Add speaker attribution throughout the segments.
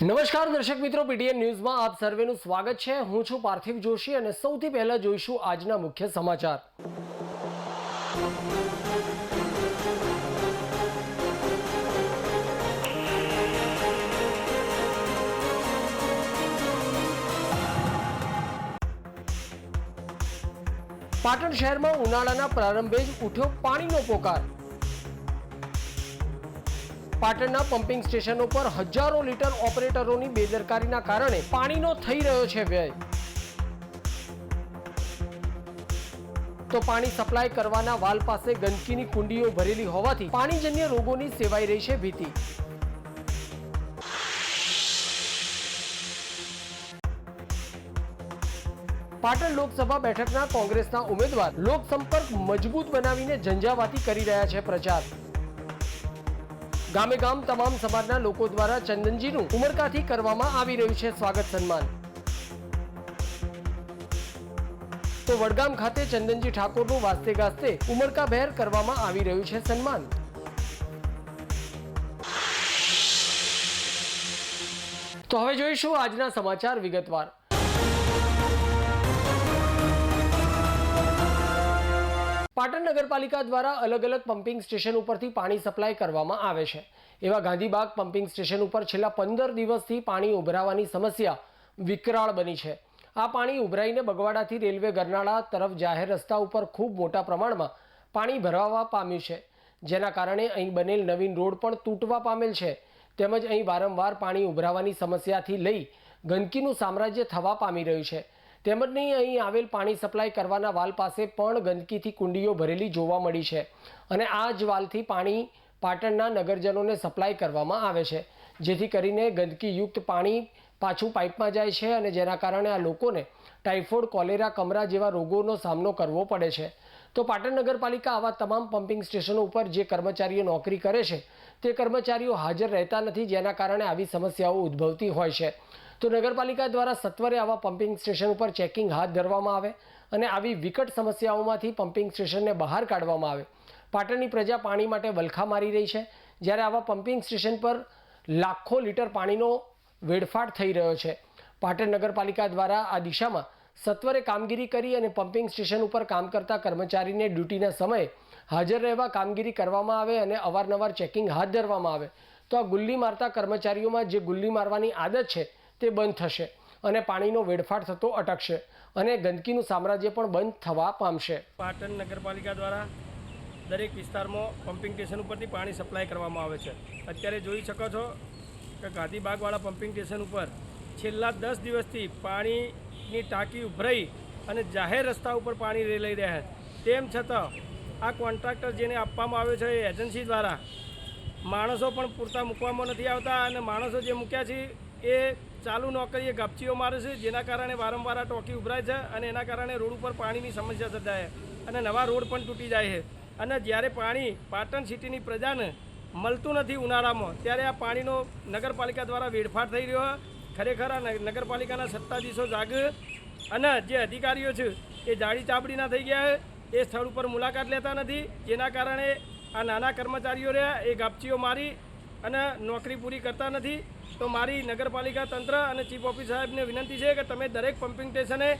Speaker 1: નમસ્કાર દર્શક મિત્રો, પીટીએન ન્યૂઝમાં આપ સર્વેનું સ્વાગત છે। હું છું પાર્થિવ જોશી અને સૌથી પહેલા જોઈશું આજના મુખ્ય સમાચાર। પાટણ શહેરમાં ઉનાળાના પ્રારંભે જ ઉઠ્યો પાણીનો પોકાર। પાટણના પમ્પિંગ સ્ટેશનો પર હજારો લીટર ઓપરેટરોની બેદરકારીના કારણે પાણીનો થઈ રહ્યો છે વ્યય। તો પાણી સપ્લાય કરવાના વાલ પાસે ગંદકીની કુંડીઓ ભરેલી હોવાથી પાણીજન્ય રોગોની સેવાઈ રહી છે ભીતિ। પાટણ લોકસભા બેઠકના કોંગ્રેસના ઉમેદવાર લોકસંપર્ક મજબૂત બનાવીને ઝંઝાવાતી કરી રહ્યા છે પ્રચાર। ગામે ગામ તમામ સમાજના લોકો દ્વારા ચંદનજીનું ઉમરકાથી કરવામાં આવી રહ્યું છે સ્વાગત સન્માન। તો વડગામ ખાતે ચંદનજી ઠાકોરનું વાસ્તે ગાસ્તે ઉમરકાભેર કરવામાં આવી રહ્યું છે સન્માન। તો હવે જોઈશું આજના સમાચાર વિગતવાર। પાટણ નગરપાલિકા દ્વારા અલગ અલગ પમ્પિંગ સ્ટેશન ઉપરથી પાણી સપ્લાય કરવામાં આવે છે। એવા ગાંધીબાગ પમ્પિંગ સ્ટેશન ઉપર છેલ્લા 15 દિવસથી પાણી ઉભરાવાની સમસ્યા વિકરાળ બની છે। આ પાણી ઉભરાઈને બગવાડાથી રેલવે ગરનાળા તરફ જાહેર રસ્તા ઉપર ખૂબ મોટા પ્રમાણમાં પાણી ભરાવા પામ્યું છે, જેના કારણે અહીં બનેલ નવીન રોડ પણ તૂટવા પામેલ છે। તેમજ અહીં વારંવાર પાણી ઉભરાવાની સમસ્યાથી લઈ ગંદકીનું સામ્રાજ્ય થવા પામી રહ્યું છે। તેમજ નહીં અહીં આવેલ પાણી સપ્લાય કરવાના વાલ પાસે પણ ગંદકીથી કુંડીઓ ભરેલી જોવા મળી છે અને આ જ વાલથી પાણી પાટણના નગરજનોને સપ્લાય કરવામાં આવે છે, જેથી કરીને ગંદકીયુક્ત પાણી પાછું પાઇપમાં જાય છે અને જેના કારણે આ લોકોને ટાઇફોઇડ, કોલેરા, કમરા જેવા રોગોનો સામનો કરવો પડે છે। તો પાટણ નગરપાલિકા આવા તમામ પમ્પિંગ સ્ટેશનો ઉપર જે કર્મચારીઓ નોકરી કરે છે તે કર્મચારીઓ હાજર રહેતા નથી, જેના કારણે આવી સમસ્યાઓ ઉદ્ભવતી હોય છે। તો નગરપાલિકા દ્વારા સત્વરે આવા પમ્પિંગ સ્ટેશન ઉપર ચેકિંગ હાથ ધરવામાં આવે અને આવી વિકટ સમસ્યાઓમાંથી પમ્પિંગ સ્ટેશનને બહાર કાઢવામાં આવે। પાટણની પ્રજા પાણી માટે વલખા મારી રહી છે, જ્યારે આવા પમ્પિંગ સ્ટેશન પર લાખો લીટર પાણીનો વેડફાટ થઈ રહ્યો છે। પાટણ નગરપાલિકા દ્વારા આ દિશામાં સત્વરે કામગીરી કરી અને પમ્પિંગ સ્ટેશન ઉપર કામ કરતા કર્મચારીને ડ્યુટીના સમયે હાજર રહેવા કામગીરી કરવામાં આવે અને અવારનવાર ચેકિંગ હાથ ધરવામાં આવે તો આ ગુલ્લી મારતા કર્મચારીઓમાં જે ગુલ્લી મારવાની આદત છે તે બંધ થશે અને પાણીનો વેડફાટ થતો અટકશે અને ગંદકીનું સામ્રાજ્ય પણ બંધ થવા પામશે।
Speaker 2: પાટણ નગરપાલિકા દ્વારા દરેક વિસ્તારમાં પમ્પિંગ સ્ટેશન ઉપરથી પાણી સપ્લાય કરવામાં આવે છે। અત્યારે જોઈ શકો છો કે ગાંધીબાગવાળા પમ્પિંગ સ્ટેશન ઉપર છેલ્લા 10 દિવસથી પાણીની ટાંકી ઉભરાઈ અને જાહેર રસ્તા ઉપર પાણી લઈ રહ્યા છે। તેમ છતાં આ કોન્ટ્રાક્ટર જેને આપવામાં આવ્યો છે એ એજન્સી દ્વારા માણસો પણ પૂરતા મૂકવામાં નથી આવતા અને માણસો જે મૂક્યા છે એ ચાલુ નોકરીએ ગપચીઓ મારે છે, જેના કારણે વારંવાર આ ટાંકી ઉભરાય છે અને એના કારણે રોડ ઉપર પાણીની સમસ્યા સર્જાય અને નવા રોડ પણ તૂટી જાય છે। અને જ્યારે પાણી પાટણ સિટીની પ્રજાને મળતું નથી ઉનાળામાં, ત્યારે આ પાણીનો નગરપાલિકા દ્વારા વેડફાટ થઈ રહ્યો। ખરેખર આ નગરપાલિકાના સત્તાધીશો જાગ અને જે અધિકારીઓ છે એ જાડી ચાબડીના થઈ ગયા, એ સ્થળ ઉપર મુલાકાત લેતા નથી, જેના કારણે આ નાના કર્મચારીઓ રહ્યા એ ગાપચીઓ મારી અને નોકરી પૂરી કરતા નથી। તો મારી નગરપાલિકા તંત્ર અને ચીફ ઓફિસર સાહેબને વિનંતી છે કે તમે દરેક પમ્પિંગ સ્ટેશને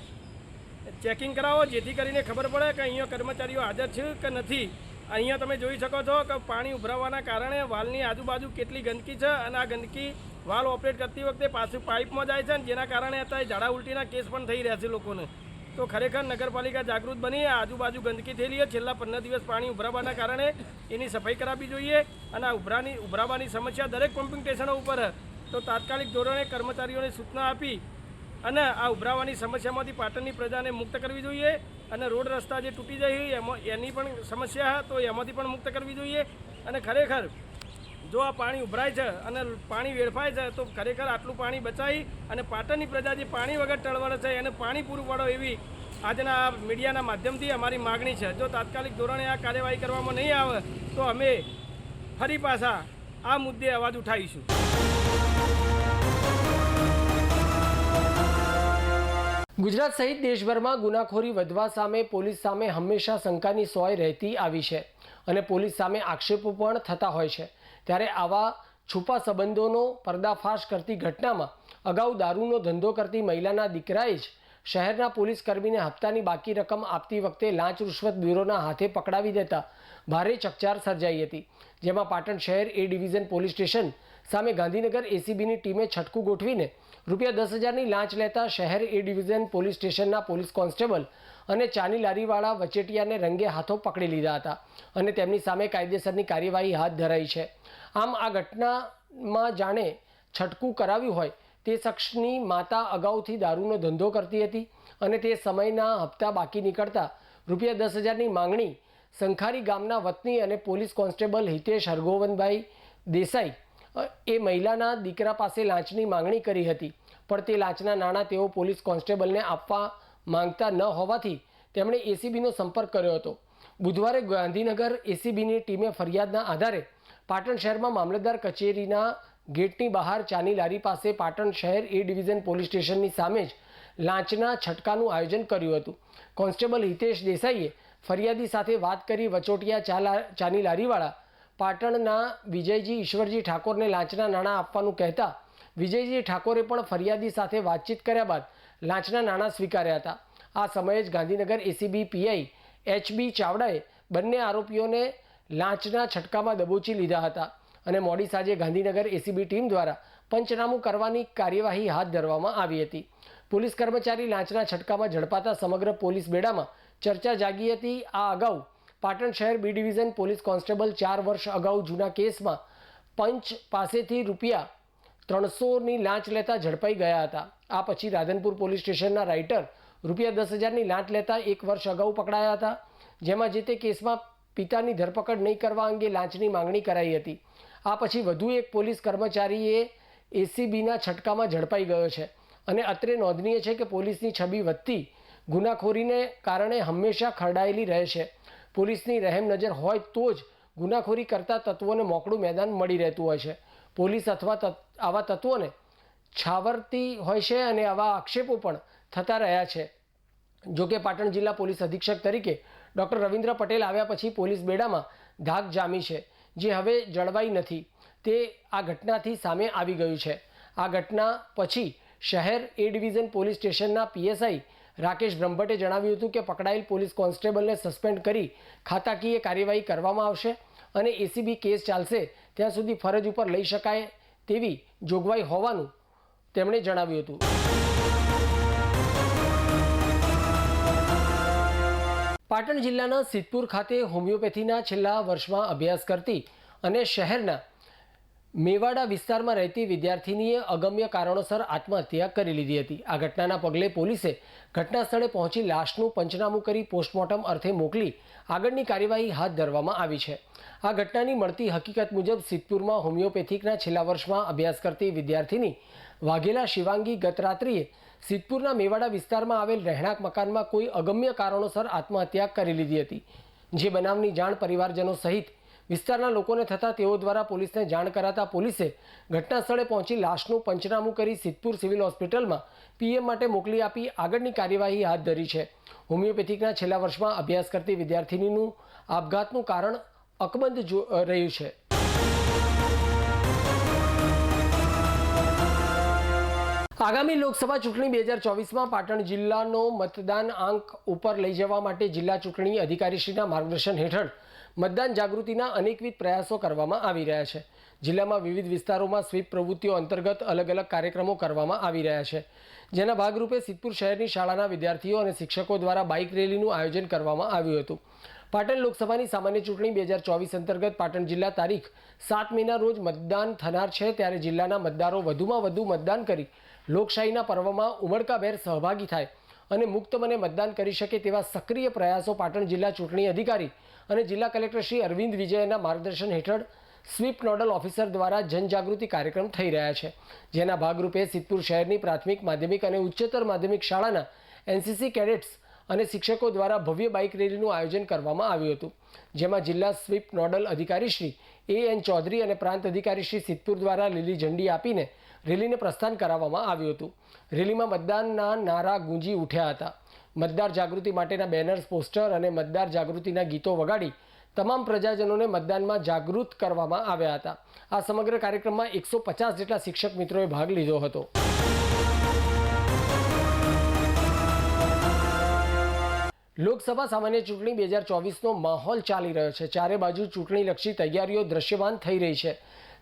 Speaker 2: ચેકિંગ કરાવો, જેથી કરીને ખબર પડે કે અહીંયા કર્મચારીઓ હાજર છે કે નથી। અહીંયા તમે જોઈ શકો છો કે પાણી ઉભરાવાના કારણે વાલની આજુબાજુ કેટલી ગંદકી છે અને આ ગંદકી વાલ ઓપરેટ કરતી વખતે પાછું પાઇપમાં જાય છે, જેના કારણે અત્યારે ઝાડા ઉલટીના કેસ પણ થઈ રહ્યા છે લોકોને। તો ખરેખર નગરપાલિકા જાગૃત બની આજુબાજુ ગંદકી થયેલી છે, છેલ્લા 15 દિવસ પાણી ઉભરાવાના કારણે એની સફાઈ કરાવવી જોઈએ અને આ ઉભરાવાની સમસ્યા દરેક પમ્પિંગ સ્ટેશનો ઉપર તો તાત્કાલિક ધોરણે કર્મચારીઓને સૂચના આપી અને આ ઉભરાવાની સમસ્યામાંથી પાટણની પ્રજાને મુક્ત કરવી જોઈએ અને રોડ રસ્તા જે તૂટી જાય એની પણ સમસ્યા તો એમાંથી પણ મુક્ત કરવી જોઈએ। અને ખરેખર જો આ પાણી ઉભરાય છે અને પાણી વેડફાય છે તો ખરેખર આટલું પાણી બચાવી અને પાટણની પ્રજા જે પાણી વગર ટળવળે છે એને પાણી પૂરું પાડો એવી આજના આ મીડિયાના માધ્યમથી અમારી માગણી છે। જો તાત્કાલિક ધોરણે આ કાર્યવાહી કરવામાં નહીં આવે તો અમે ફરી પાછા આ મુદ્દે અવાજ ઉઠાવીશું।
Speaker 1: ગુજરાત સહિત દેશભરમાં ગુનાખોરી વધવા સામે પોલીસ સામે હંમેશા શંકાની સોય રહેતી આવી છે અને પોલીસ સામે આક્ષેપો પણ થતા હોય છે। ત્યારે આવા છુપા સંબંધોનો પર્દાફાશ કરતી ઘટનામાં અગાઉ દારૂનો ધંધો કરતી મહિલાના દીકરાએ જ શહેરના પોલીસ કર્મીને હપ્તાની બાકી રકમ આપતી વખતે લાંચ રૂશ્વત બ્યુરોના હાથે પકડાવી દેતા ભારે ચકચાર સર્જાઈ હતી, જેમાં પાટણ શહેર એ ડિવિઝન પોલીસ સ્ટેશન સામે ગાંધીનગર એસીબીની ટીમે છટકું ગોઠવીને ₹10,000ની લાંચ લેતા શહેર એ ડિવિઝન પોલીસ સ્ટેશનના પોલીસ કોન્સ્ટેબલ અને ચાની લારીવાળા વચેટિયાને રંગે હાથો પકડી લીધા હતા અને તેમની સામે કાયદેસરની કાર્યવાહી હાથ ધરાઈ છે. આમ આ ઘટનામાં જાણે છટકું કરાવ્યું હોય તે શખ્સની માતા અગાઉથી દારૂનો ધંધો કરતી હતી અને તે સમયના હપ્તા બાકી નીકળતા ₹10,000ની માંગણી સંખારી ગામના વતની અને પોલીસ કોન્સ્ટેબલ હિતેશ હરગોવનભાઈ દેસાઈ એ મહિલાના દીકરા પાસે લાંચની માંગણી કરી હતી, પણ તે લાંચના નાણાં તેઓ પોલીસ કોન્સ્ટેબલને આપવા માંગતા ન હોવાથી તેમણે એસીબીનો સંપર્ક કર્યો હતો. બુધવારે ગાંધીનગર એસીબીની ટીમે ફરિયાદના આધારે પાટણ શહેરમાં મામલતદાર કચેરીના ગેટની બહાર ચાની લારી પાસે પાટણ શહેર એ ડિવિઝન પોલીસ સ્ટેશનની સામે જ લાંચના છટકાનું આયોજન કર્યું હતું. કોન્સ્ટેબલ હિતેશ દેસાઈએ ફરિયાદી સાથે વાત કરી વચોટિયા ચાની લારીવાળા પાટણના વિજયજી ઈશ્વરજી ઠાકોરને લાંચના નાણાં આપવાનું કહેતા વિજયજી ઠાકોરે પણ ફરિયાદી સાથે વાતચીત કર્યા બાદ લાંચના નાણાં સ્વીકાર્યા હતા. આ સમયે જ ગાંધીનગર એસીબી પીઆઈ HB ચાવડાએ બંને આરોપીઓને લાંચના છટકામાં દબોચી લીધા હતા અને મોડી સાંજે ગાંધીનગર એસીબી ટીમ દ્વારા પંચનામું કરવાની કાર્યવાહી હાથ ધરવામાં આવી હતી. પોલીસ કર્મચારી લાંચના છટકામાં ઝડપાતા સમગ્ર પોલીસ બેડામાં ચર્ચા જાગી હતી. આ અગાઉ પાટણ શહેર બી ડિવિઝન પોલીસ કોન્સ્ટેબલ 4 વર્ષ અગાઉ જૂના કેસમાં પંચ પાસેથી ₹300ની લાંચ લેતા ઝડપાઈ ગયા હતા. આ પછી રાધનપુર પોલીસ સ્ટેશનના રાઇટર ₹10,000ની લાંચ લેતા 1 વર્ષ અગાઉ પકડાયા હતા, જેમાં જે તે કેસમાં પિતાની ધરપકડ નહીં કરવા અંગે લાંચની માંગણી કરાઈ હતી. આ પછી વધુ એક પોલીસ કર્મચારીએ એસીબીના છટકામાં ઝડપાઈ ગયો છે અને અત્રે નોંધનીય છે કે પોલીસની છબી વધતી ગુનાખોરીને કારણે હંમેશા ખરડાયેલી રહે છે. પોલીસની રહેમ નજર હોય તો જ ગુનાખોરી કરતા તત્વોને મોકળું મેદાન મળી રહેતું હોય છે. પોલીસ આવા તત્વોને છાવરતી હોય છે અને આવા આક્ષેપો પણ થતા રહ્યા છે. જોકે પાટણ જિલ્લા પોલીસ અધિક્ષક તરીકે ડૉક્ટર રવિન્દ્ર પટેલ આવ્યા પછી પોલીસ બેડામાં ધાક જામી છે, જે હવે જળવાઈ નથી. તે આ ઘટનાથી સામે આવી ગયું છે. આ ઘટના પછી શહેર એ ડિવિઝન પોલીસ સ્ટેશનના PSI રાકેશ બ્રહ્મભટ્ટે જણાવ્યું હતું કે પકડાયેલ પોલીસ કોન્સ્ટેબલને સસ્પેન્ડ કરી ખાતાકીય કાર્યવાહી કરવામાં આવશે અને એસીબી કેસ ચાલશે ત્યાં સુધી ફરજ ઉપર લઈ શકાય તેવી જોગવાઈ હોવાનું તેમણે જણાવ્યું હતું. પાટણ જિલ્લાના સિદ્ધપુર ખાતે હોમિયોપેથીના છેલ્લા વર્ષમાં અભ્યાસ કરતી અને શહેરના મેવાડા વિસ્તારમાં રહેતી વિદ્યાર્થિનીએ અગમ્ય કારણોસર આત્મહત્યા કરી લીધી હતી. આ ઘટનાના પગલે પોલીસે ઘટના સ્થળે પહોંચી લાશનું પંચનામું કરી પોસ્ટમોર્ટમ અર્થે મોકલી આગળની કાર્યવાહી હાથ ધરવામાં આવી છે. આ ઘટનાની મળતી હકીકત મુજબ સિદ્ધપુરમાં હોમિયોપેથિકના છેલ્લા વર્ષમાં અભ્યાસ કરતી વિદ્યાર્થિની વાઘેલા શિવાંગી ગત રાત્રિએ સિદ્ધપુરના મેવાડા વિસ્તારમાં આવેલ રહેણાંક મકાનમાં કોઈ અગમ્ય કારણોસર આત્મહત્યા કરી લીધી હતી. જે બનાવની જાણ પરિવારજનો સહિત વિસ્તારના લોકોને થતાં તેઓ દ્વારા પોલીસને જાણ કરાતા પોલીસે ઘટના સ્થળે પહોંચી લાશનું પંચનામું કરી સિદ્ધપુર સિવિલ હોસ્પિટલમાં PM માટે મોકલી આપી આગળની કાર્યવાહી હાથ ધરી છે. હોમિયોપેથિકના છેલ્લા વર્ષમાં અભ્યાસ કરતી વિદ્યાર્થિનીનું આપઘાતનું કારણ અકબંધ રહ્યું છે. આગામી લોકસભા ચૂંટણી 2024માં પાટણ જિલ્લાનો મતદાન આંક ઉપર લઈ જવા માટે જિલ્લા ચૂંટણી અધિકારીશ્રીના માર્ગદર્શન હેઠળ મતદાન જાગૃતિના અનેકવિધ પ્રયાસો કરવામાં આવી રહ્યા છે. જિલ્લામાં વિવિધ વિસ્તારોમાં સ્વીપ પ્રવૃત્તિઓ અંતર્ગત અલગ અલગ કાર્યક્રમો કરવામાં આવી રહ્યા છે, જેના ભાગરૂપે સિદ્ધપુર શહેરની શાળાના વિદ્યાર્થીઓ અને શિક્ષકો દ્વારા બાઇક રેલીનું આયોજન કરવામાં આવ્યું હતું. પાટણ લોકસભાની સામાન્ય ચૂંટણી 2024 અંતર્ગત પાટણ જિલ્લા તારીખ 7 મેના રોજ મતદાન થનાર છે, ત્યારે જિલ્લાના મતદારો વધુમાં વધુ મતદાન કરી લોકશાહીના પર્વમાં ઉમળકાભેર સહભાગી થાય અને મુક્ત મને મતદાન કરી શકે તેવા સક્રિય પ્રયાસો પાટણ જિલ્લા ચૂંટણી અધિકારી અને જિલ્લા કલેક્ટર શ્રી અરવિંદ વિજયના માર્ગદર્શન હેઠળ સ્વીપ નોડલ ઓફિસર દ્વારા જનજાગૃતિ કાર્યક્રમ થઈ રહ્યા છે, જેના ભાગરૂપે સિદ્ધપુર શહેરની પ્રાથમિક, માધ્યમિક અને ઉચ્ચતર માધ્યમિક શાળાના NCC કેડેટ્સ અને શિક્ષકો દ્વારા ભવ્ય બાઇક રેલીનું આયોજન કરવામાં આવ્યું હતું, જેમાં જિલ્લા સ્વીપ નોડલ અધિકારી શ્રી AN ચૌધરી અને પ્રાંત અધિકારી શ્રી સિદ્ધપુર દ્વારા લીલી ઝંડી આપીને રેલીને પ્રસ્થાન કરાવવામાં આવ્યું હતું. રેલીમાં મતદાનના નારા ગુંજી ઉઠ્યા હતા. મતદાર જાગૃતિ માટેના બેનર્સ, પોસ્ટર અને મતદાર જાગૃતિના ગીતો વગાડી તમામ પ્રજાજનોને મતદાનમાં જાગૃત કરવામાં આવ્યા હતા. આ સમગ્ર કાર્યક્રમમાં 150 જેટલા શિક્ષક મિત્રોએ ભાગ લીધો હતો. લોકસભા સામાન્ય ચૂંટણી 2024નો માહોલ ચાલી રહ્યો છે. ચારે બાજુ ચૂંટણીલક્ષી તૈયારીઓ દ્રશ્યમાન થઈ રહી છે.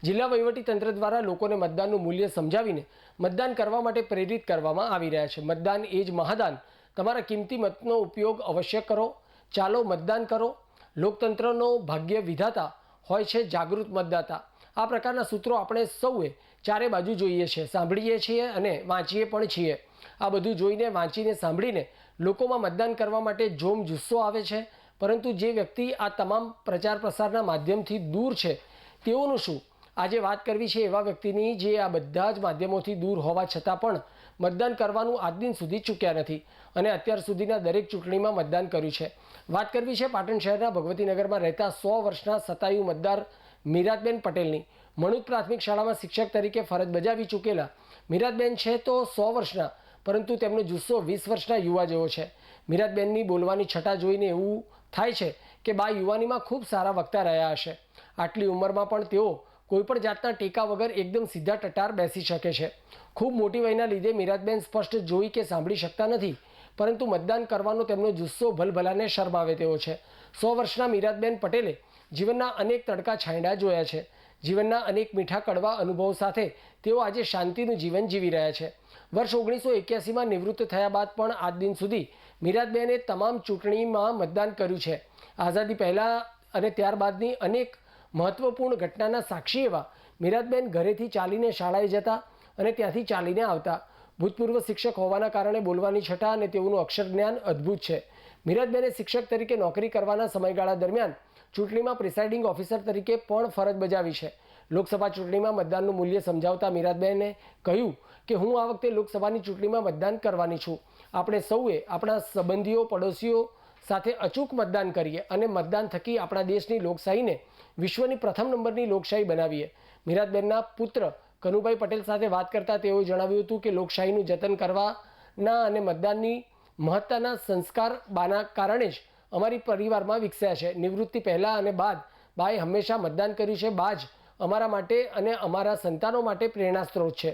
Speaker 1: જિલ્લા વહીવટીતંત્ર દ્વારા લોકોને મતદાનનું મૂલ્ય સમજાવીને મતદાન કરવા માટે પ્રેરિત કરવામાં આવી રહ્યા છે. મતદાન એ જ મહાદાન. તમારા કિંમતી મતનો ઉપયોગ અવશ્ય કરો. ચાલો મતદાન કરો. લોકતંત્રનો ભાગ્ય વિધાતા હોય છે જાગૃત મતદાતા. આ પ્રકારના સૂત્રો આપણે સૌએ ચારે બાજુ જોઈએ છીએ, સાંભળીએ છીએ અને વાંચીએ પણ છીએ. આ બધું જોઈને, વાંચીને, સાંભળીને લોકોમાં મતદાન કરવા માટે જોમ જુસ્સો આવે છે. પરંતુ જે વ્યક્તિ આ તમામ પ્રચાર પ્રસારના માધ્યમથી દૂર છે તેઓનું શું? આજે વાત કરવી છે એવા વ્યક્તિની જે આ બધા જ માધ્યમોથી દૂર હોવા છતાં પણ મતદાન કરવાનું આજ દિન સુધી ચૂક્યા નથી અને અત્યાર સુધીના દરેક ચૂંટણીમાં મતદાન કર્યું છે. વાત કરવી છે પાટણ શહેરના ભગવતીનગરમાં રહેતા 100 વર્ષના શતાયુ મતદાર મીરાતબેન પટેલની. મણુદ પ્રાથમિક શાળામાં શિક્ષક તરીકે ફરજ બજાવી ચૂકેલા મીરાતબેન છે તો 100 વર્ષના, પરંતુ તેમનો જુસ્સો 20 વર્ષના યુવા જેવો છે. મીરાતબેનની બોલવાની છટા જોઈને એવું થાય છે કે બા યુવાનીમાં ખૂબ સારા વક્તા રહ્યા હશે. આટલી ઉંમરમાં પણ તેઓ કોઈપણ જાતના ટેકા વગર એકદમ સીધા ટટાર બેસી શકે છે. ખૂબ મોટી વયના લીધે મીરાતબેન સ્પષ્ટ જોઈ કે સાંભળી શકતા નથી, પરંતુ મતદાન કરવાનો તેમનો જુસ્સો ભલભલાને શરમાવે તેવો છે. 100 વર્ષના મીરાતબેન પટેલે જીવનના અનેક તડકા છાંયડા જોયા છે. જીવનના અનેક મીઠા કડવા અનુભવો સાથે તેઓ આજે શાંતિનું જીવન જીવી રહ્યા છે. વર્ષ 1981માં નિવૃત્ત થયા બાદ પણ આજ દિન સુધી મીરાતબેને તમામ ચૂંટણીમાં મતદાન કર્યું છે. આઝાદી પહેલાં અને ત્યારબાદની અનેક મહત્વપૂર્ણ ઘટનાના સાક્ષી એવા મીરાતબેન ઘરેથી ચાલીને શાળાએ જતા અને ત્યાંથી ચાલીને આવતા. ભૂતપૂર્વ શિક્ષક હોવાના કારણે બોલવાની છટા અને તેઓનું અક્ષર જ્ઞાન અદ્ભુત છે. મીરાતબેને શિક્ષક તરીકે નોકરી કરવાના સમયગાળા દરમિયાન ચૂંટણીમાં પ્રિસાઇડિંગ ઓફિસર તરીકે પણ ફરજ બજાવી છે. લોકસભા ચૂંટણીમાં મતદાનનું મૂલ્ય સમજાવતા મીરાતબેને કહ્યું કે હું આ વખતે લોકસભાની ચૂંટણીમાં મતદાન કરવાની છું. આપણે સૌએ આપણા સંબંધીઓ, પડોશીઓ સાથે અચૂક મતદાન કરીએ અને મતદાન થકી આપણા દેશની લોકશાહીને વિશ્વની પ્રથમ નંબરની લોકશાહી બનાવીએ. મીરાતબેનના પુત્ર કનુભાઈ પટેલ સાથે વાત કરતાં તેઓએ જણાવ્યું હતું કે લોકશાહીનું જતન કરવાના અને મતદાનની મહત્તાના સંસ્કાર બાના કારણે જ અમારી પરિવારમાં વિકસ્યા છે. નિવૃત્તિ પહેલાં અને બાદ બાએ હંમેશા મતદાન કર્યું છે. બા જ અમારા માટે અને અમારા સંતાનો માટે પ્રેરણા સ્ત્રોત છે.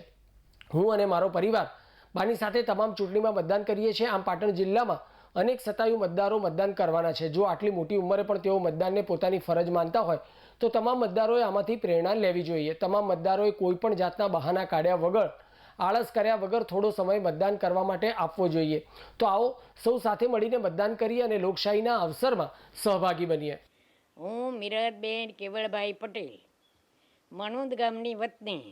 Speaker 1: હું અને મારો પરિવાર બાની સાથે તમામ ચૂંટણીમાં મતદાન કરીએ છીએ. આમ પાટણ જિલ્લામાં અનેક શતાયુ મતદારો મતદાન કરવાના છે. જો આટલી મોટી ઉંમરે પણ તેઓ મતદાનને પોતાની ફરજ માનતા હોય તો તમામ મતદારોએ આમાંથી પ્રેરણા લેવી જોઈએ. તમામ મતદારોએ કોઈપણ જાતના બહાના કાઢ્યા વગર, આળસ કર્યા વગર થોડો સમય મતદાન કરવા માટે આપવો જોઈએ. તો આવો સૌ સાથે મળીને મતદાન કરીએ અને લોકશાહીના અવસરમાં સહભાગી બનીએ.
Speaker 3: હું મીરાતબેન કેવળભાઈ પટેલ, મણુદ ગામની વતની,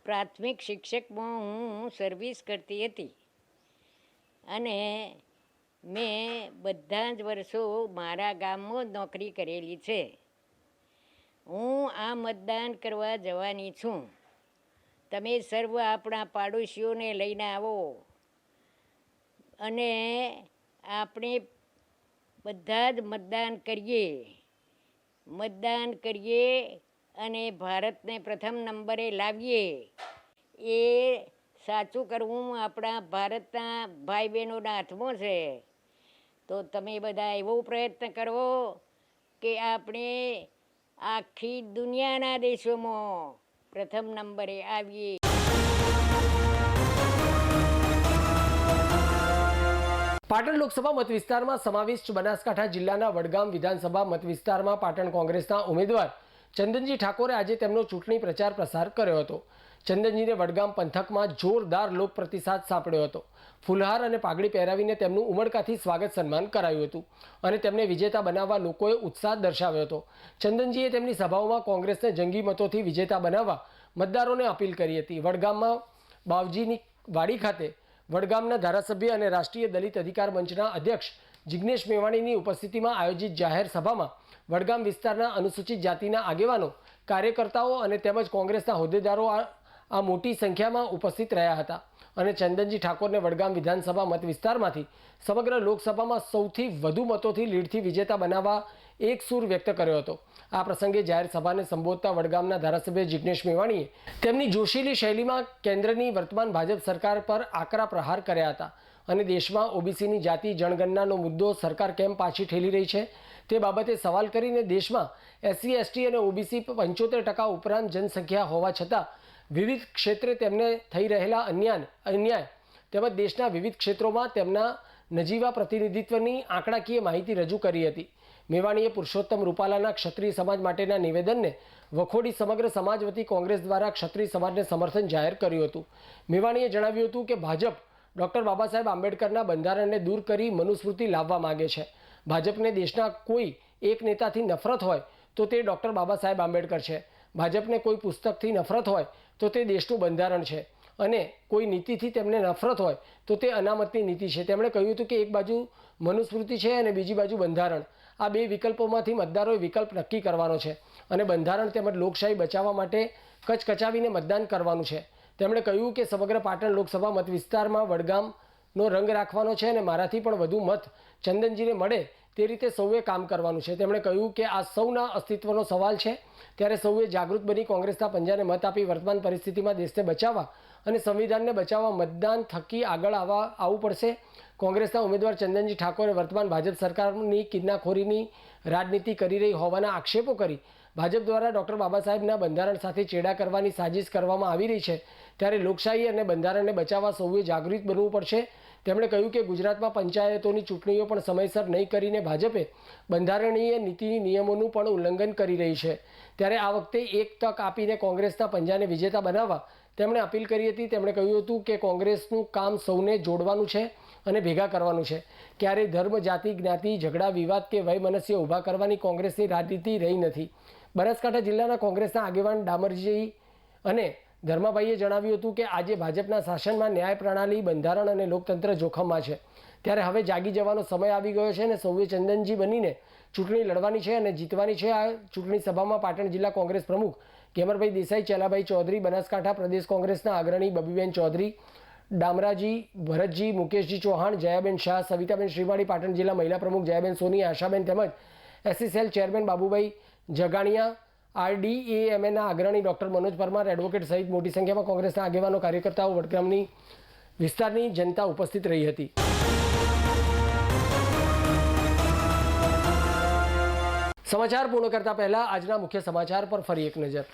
Speaker 3: પ્રાથમિક શિક્ષકમાં હું સર્વિસ કરતી હતી અને મેં બધા જ વર્ષો મારા ગામમાં જ નોકરી કરેલી છે. હું આ મતદાન કરવા જવાની છું. તમે સર્વ આપણા પાડોશીઓને લઈને આવો અને આપણે બધા જ મતદાન કરીએ અને ભારતને પ્રથમ નંબરે લાવીએ. એ સાચું કરવું આપણા ભારતના ભાઈ બહેનોના હાથમાં છે. તો તમે બધા એવો પ્રયત્ન કરવો કે આપણે આખી દુનિયાના દેશોમાં પ્રથમ નંબરે આવીએ.
Speaker 1: પાટણ લોકસભા મત વિસ્તારમાં સમાવિષ્ટ બનાસકાંઠા જિલ્લાના વડગામ વિધાનસભા મત વિસ્તારમાં પાટણ કોંગ્રેસના ઉમેદવાર ચંદનજી ઠાકોરે આજે તેમનો ચૂંટણી પ્રચાર પ્રસાર કર્યો હતો. ચંદનજીને વડગામ પંથકમાં જોરદાર લોક પ્રતિસાદ સાંપડ્યો હતો. ફૂલહાર અને પાઘડી પહેરાવીને તેમનું ઉમળકાથી સ્વાગત સન્માન કરાયું હતું અને તેમને વિજેતા બનાવવા લોકોએ ઉત્સાહ દર્શાવ્યો હતો. ચંદનજીએ તેમની સભાઓમાં કોંગ્રેસને જંગી મતોથી વિજેતા બનાવવા મતદારોને અપીલ કરી હતી. વડગામમાં બાવજીની વાડી ખાતે વડગામના ધારાસભ્ય અને રાષ્ટ્રીય દલિત અધિકાર મંચના અધ્યક્ષ જિગ્નેશ મેવાણીની ઉપસ્થિતિમાં આયોજિત જાહેર સભામાં વડગામ વિસ્તારના અનુસૂચિત જાતિના આગેવાનો, કાર્યકર્તાઓ અને તેમજ કોંગ્રેસના હોદ્દેદારો આ મોટી સંખ્યામાં ઉપસ્થિત રહ્યા હતા અને ચંદનજી ઠાકોરને વડગામ વિધાનસભા મત વિસ્તારમાંથી સમગ્ર લોકસભામાં સૌથી વધુ મતોથી લીડથી વિજેતા બનાવવા એક સૂર વ્યક્ત કર્યો હતો. આ પ્રસંગે જાહેર સભાને સંબોધતા વડગામના ધારાસભ્ય જિગ્નેશ મેવાણીએ તેમની જોશીલી શૈલીમાં કેન્દ્રની વર્તમાન ભાજપ સરકાર પર આકરા પ્રહાર કર્યા હતા અને દેશમાં ઓબીસીની જાતિ જનગણનાનો મુદ્દો સરકાર કેમ પાછી ઠેલી રહી છે તે બાબતે સવાલ કરીને દેશમાં એસસી એસટી અને ઓબીસી 75% ઉપરાંત જનસંખ્યા હોવા છતાં વિવિધ ક્ષેત્રે તેમને થઈ રહેલા અન્યાય તેમજ દેશના વિવિધ ક્ષેત્રોમાં તેમના નજીવા પ્રતિનિધિત્વની આંકડાકીય માહિતી રજૂ કરી હતી. મેવાણીએ પુરુષોત્તમ રૂપાલાના ક્ષત્રિય સમાજ માટેના નિવેદનને વખોડી સમગ્ર સમાજ વતી કોંગ્રેસ દ્વારા ક્ષત્રિય સમાજને સમર્થન જાહેર કર્યું હતું. મેવાણીએ જણાવ્યું હતું કે ભાજપ ડૉક્ટર બાબા સાહેબ આંબેડકરના બંધારણને દૂર કરી મનુસ્મૃતિ લાવવા માગે છે. ભાજપને દેશના કોઈ એક નેતાથી નફરત હોય તો તે ડૉક્ટર બાબા સાહેબ આંબેડકર છે. ભાજપને કોઈ પુસ્તકથી નફરત હોય તો તે દેશનું બંધારણ છે અને કોઈ નીતિથી તેમને નફરત હોય તો તે અનામતની નીતિ છે. તેમણે કહ્યું હતું કે એક બાજુ મનુસ્મૃતિ છે અને બીજી બાજુ બંધારણ. આ બે વિકલ્પોમાંથી મતદારોએ વિકલ્પ નક્કી કરવાનો છે અને બંધારણ તેમજ લોકશાહી બચાવવા માટે કચકચાવીને મતદાન કરવાનું છે. તેમણે કહ્યું કે સમગ્ર પાટણ લોકસભા મત વિસ્તારમાં વડગામનો રંગ રાખવાનો છે અને મારાથી પણ વધુ મત ચંદનજીને મળે તે રીતે સૌએ કામ કરવાનું છે. તેમણે કહ્યું કે આ સૌના અસ્તિત્વનો સવાલ છે, ત્યારે સૌએ જાગૃત બની કોંગ્રેસના પંજાને મત આપી વર્તમાન પરિસ્થિતિમાં દેશને બચાવવા અને સંવિધાનને બચાવવા મતદાન થકી આગળ આવવું પડશે. કોંગ્રેસના ઉમેદવાર ચંદનજી ઠાકોરે વર્તમાન ભાજપ સરકારની કિન્નાખોરીની રાજનીતિ કરી રહી હોવાના આક્ષેપો કરી ભાજપ દ્વારા ડૉક્ટર બાબા સાહેબના બંધારણ સાથે ચેડા કરવાની સાજિશ કરવામાં આવી રહી છે, ત્યારે લોકશાહી અને બંધારણને બચાવવા સૌએ જાગૃત બનવું પડશે. તેમણે કહ્યું કે ગુજરાતમાં પંચાયતોની ચૂંટણીઓ પણ સમયસર નહીં કરીને ભાજપે બંધારણીય નીતિ નિયમોનું પણ ઉલ્લંઘન કરી રહી છે, ત્યારે આ વખતે એક તક આપીને કોંગ્રેસના પંજાને વિજેતા બનાવવા તેમણે અપીલ કરી હતી. તેમણે કહ્યું હતું કે કોંગ્રેસનું કામ સૌને જોડવાનું છે અને ભેગા કરવાનું છે. ક્યારેય ધર્મ, જાતિ, જ્ઞાતિ, ઝઘડા, વિવાદ કે વયમનસ્ય ઊભા કરવાની કોંગ્રેસની રાજનીતિ રહી નથી. બનાસકાંઠા જિલ્લાના કોંગ્રેસના આગેવાન ડામરજી અને ધર્માભાઈએ જણાવ્યું હતું કે આજે ભાજપના શાસનમાં ન્યાય પ્રણાલી, બંધારણ અને લોકતંત્ર જોખમમાં છે, ત્યારે હવે જાગી જવાનો સમય આવી ગયો છે અને સૌએ ચંદનજી બનીને ચૂંટણી લડવાની છે અને જીતવાની છે. આ ચૂંટણી સભામાં પાટણ જિલ્લા કોંગ્રેસ પ્રમુખ ગેમરભાઈ દેસાઈ, ચેલાભાઈ ચૌધરી, બનાસકાંઠા પ્રદેશ કોંગ્રેસના અગ્રણી બબીબેન ચૌધરી, ડામરાજી, ભરતજી, મુકેશજી ચૌહાણ, જયાબેન શાહ, સવિતાબેન શ્રીમાળી, પાટણ જિલ્લા મહિલા પ્રમુખ જયાબેન સોની, આશાબેન તેમજ એસસી ચેરમેન બાબુભાઈ જગાણિયા, RDAMના અગ્રણી ડૉક્ટર મનોજ પરમાર, એડવોકેટ સહિત મોટી સંખ્યામાં કોંગ્રેસના આગેવાનો, કાર્યકર્તાઓ, વડગામની વિસ્તારની જનતા ઉપસ્થિત રહી હતી. સમાચાર પૂર્ણ કરતા પહેલા આજના મુખ્ય સમાચાર પર ફરી એક નજર.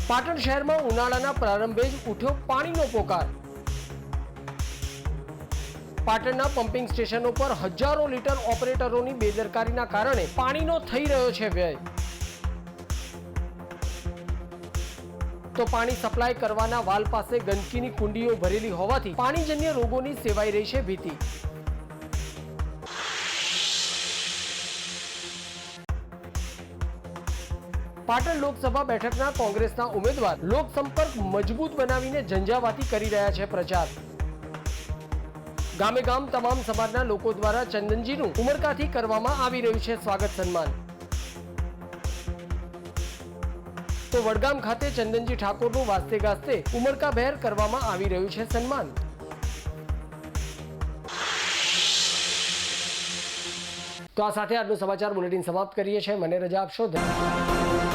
Speaker 1: પાટણ શહેરમાં ઉનાળાના પ્રારંભે જ ઉઠ્યો પાણીનો પોકાર. પાટણના પમ્પિંગ સ્ટેશનો પર હજારો લીટર ઓપરેટરોની બેદરકારીના કારણે પાણીનો થઈ રહ્યો છે વ્યય. તો પાણી સપ્લાય કરવાના વાલ પાસે ગંદકીની કુંડીઓ ભરેલી હોવાથી પાણીજન્ય રોગોની સેવાઈ રહી છે ભીતિ. પાટણ લોકસભા બેઠકના કોંગ્રેસના ઉમેદવાર લોકસંપર્ક મજબૂત બનાવીને ઝંઝાવાતી કરી રહ્યા છે પ્રચાર. ગામે ગામ તમામ સમાજના લોકો દ્વારા ચંદનજીનું ઉમરકાથી કરવામાં આવી રહ્યું છે સ્વાગત સન્માન. તો વડગામ ખાતે ચંદનજી ઠાકોરનું વાસ્તે ગાસ્તે ઉમરકાભેર કરવામાં આવી રહ્યું છે સન્માન. તો આ સાથે આજનું સમાચાર બુલેટિન સમાપ્ત કરીએ છીએ. મને રજા આપશો. ધન્યવાદ.